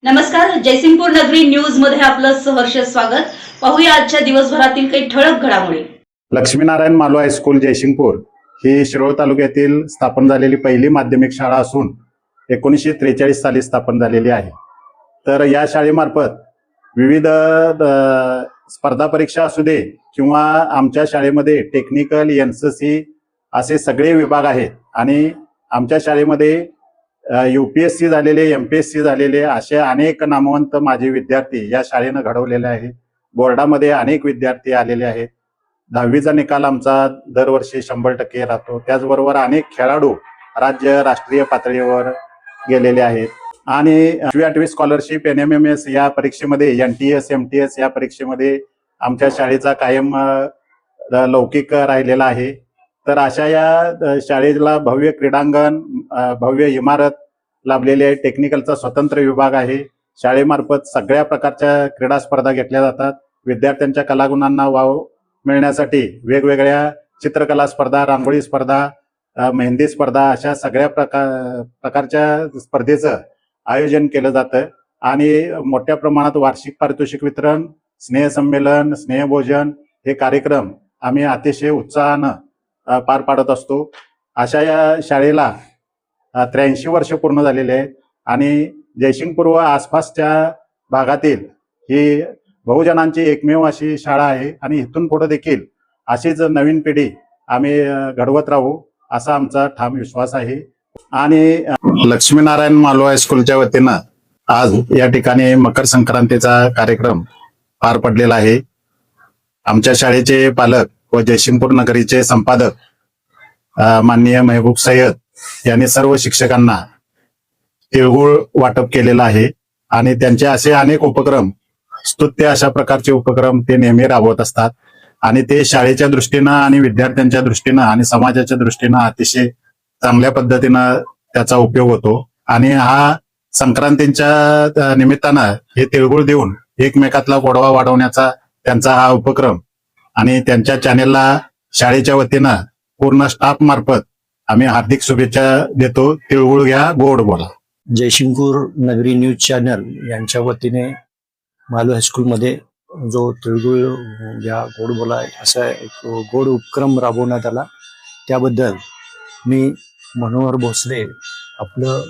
नमस्कार, जयसिंगपूर नगरी न्यूज मध्ये आपलं सहर्ष स्वागत. पाहूया आजच्या दिवसभरातील काही ठळक घडामोडी. लक्ष्मीनारायण मालू हायस्कूल जयसिंगपूर ही शिरोळ तालुक्यातील स्थापन झालेली पहिली माध्यमिक शाळा असून 1943 साली स्थापन झालेली आहे. तर या शाळेमार्फत विविध स्पर्धा परीक्षा असू दे किंवा आमच्या शाळेमध्ये टेक्निकल, एनसीसी असे सगळे विभाग आहेत आणि आमच्या शाळेमध्ये UPSC झालेले, MPSC झालेले असे अनेक नामवंत माझे विद्यार्थी या शाळेनं घडवलेले आहेत. बोर्डामध्ये अनेक विद्यार्थी आलेले आहेत. 10वीचा निकाल आमचा दरवर्षी 100% राहतो. त्याचबरोबर अनेक खेळाडू राज्य राष्ट्रीय पातळीवर गेलेले आहेत आणि 8वी स्कॉलरशिप NMMS या परीक्षेमध्ये, NTS MTS या परीक्षेमध्ये आमच्या शाळेचा कायम लौकिक राहिलेला आहे. तर अशा या शाळेला भव्य क्रीडांगण, भव्य इमारत लाभलेली आहे. टेक्निकलचा स्वतंत्र विभाग आहे. शाळेमार्फत सगळ्या प्रकारच्या क्रीडा स्पर्धा घेतल्या जातात. विद्यार्थ्यांच्या कलागुणांना वाव मिळण्यासाठी वेगवेगळ्या चित्रकला स्पर्धा, रांगोळी स्पर्धा, मेहंदी स्पर्धा अशा सगळ्या प्रकारच्या स्पर्धेचं आयोजन केलं जातं आणि मोठ्या प्रमाणात वार्षिक पारितोषिक वितरण, स्नेहसंमेलन, स्नेहभोजन हे कार्यक्रम आम्ही अतिशय उत्साहानं पार पाडत असतो. अशा या शाळेला 83 वर्ष पूर्ण झालेले आहेत आणि जयसिंगपूर व आसपासच्या भागातील ही बहुजनांची एकमेव अशी शाळा आहे आणि इथून पुढे देखील अशीच नवीन पिढी आम्ही घडवत राहू असा आमचा ठाम विश्वास आहे. आणि लक्ष्मीनारायण मालू हायस्कूलच्या वतीनं आज या ठिकाणी मकर संक्रांतीचा कार्यक्रम पार पडलेला आहे. आमच्या शाळेचे पालक व जयसिंगपूर नगरीचे संपादक माननीय महबूब सय्यद यांनी सर्व शिक्षकांना तिळगुळ वाटप केलेलं आहे आणि त्यांचे असे अनेक उपक्रम, स्तुत्य अशा प्रकारचे उपक्रम ते नेहमी राबवत असतात आणि ते शाळेच्या दृष्टीनं आणि विद्यार्थ्यांच्या दृष्टीनं आणि समाजाच्या दृष्टीनं अतिशय चांगल्या पद्धतीनं त्याचा उपयोग होतो. आणि हा संक्रांतीच्या निमित्तानं हे तिळगुळ देऊन एकमेकातला गोडवा वाढवण्याचा त्यांचा हा उपक्रम आणि त्यांच्या चॅनेलला शाळेच्या वतीनं पूर्ण स्टाफ मार्फत आम्ही हार्दिक शुभेच्छा देतो. तिळगुळ घ्या, गोड बोला. जयसिंगपूर नगरी न्यूज चॅनल यांच्या वतीने मालू हायस्कूलमध्ये जो तिळगुळ घ्या, गोड बोला असा एक गोड उपक्रम राबवण्यात आला, त्याबद्दल मी मनोहर भोसले आपलं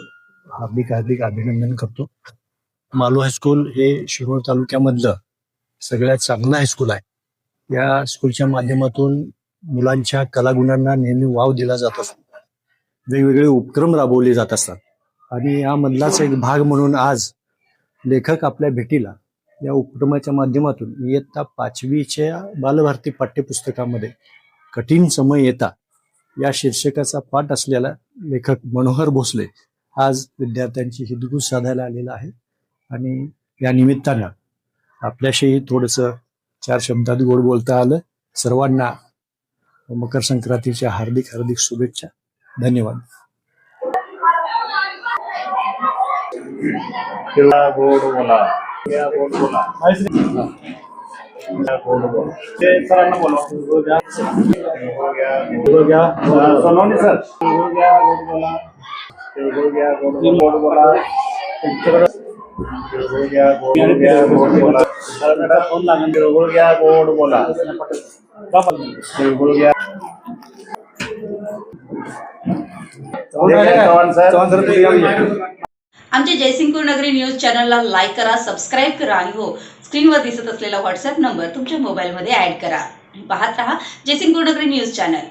हार्दिक अभिनंदन करतो. मालू हायस्कूल हे शिरोळ तालुक्यामधलं सगळ्यात चांगलं हायस्कूल आहे. या स्कूलच्या माध्यमातून मुलांच्या कलागुणांना नेहमी वाव दिला जात असतो. वेगवेगळे उपक्रम राबवले जात असतात आणि यामधलाच एक भाग म्हणून आज लेखक आपल्या भेटीला या उपक्रमाच्या माध्यमातून इयत्ता 5वीच्या बालभारती पाठ्यपुस्तकामध्ये कठीण समय येता या शीर्षकाचा पाठ असलेला लेखक मनोहर भोसले आज विद्यार्थ्यांची हितगुज साधायला आलेला आहे आणि या निमित्तानं आपल्याशी थोडंसं 4 शब्दात गोड बोलता आलं. सर्वांना मकर संक्रांतीच्या हार्दिक शुभेच्छा. धन्यवाद. गोड बोला, गोड बोला, गोड बोला. सरांना बोलवा. सोनवणे सर, गोड घ्या, गोड बोला, गोड घ्या, गोड बोला, गोड घ्या, गोड बोला. फोन लागेल. गोड घ्या, गोड बोला, गोड घ्या. आमच्या जयसिंगपूर नगरी न्यूज चॅनलला लाईक करा, सबस्क्राईब करा आणि हो, स्क्रीनवर दिसत असलेला व्हॉट्सअप नंबर तुमच्या मोबाईलमध्ये ऍड करा. पाहत रहा जयसिंगपूर नगरी न्यूज चॅनल.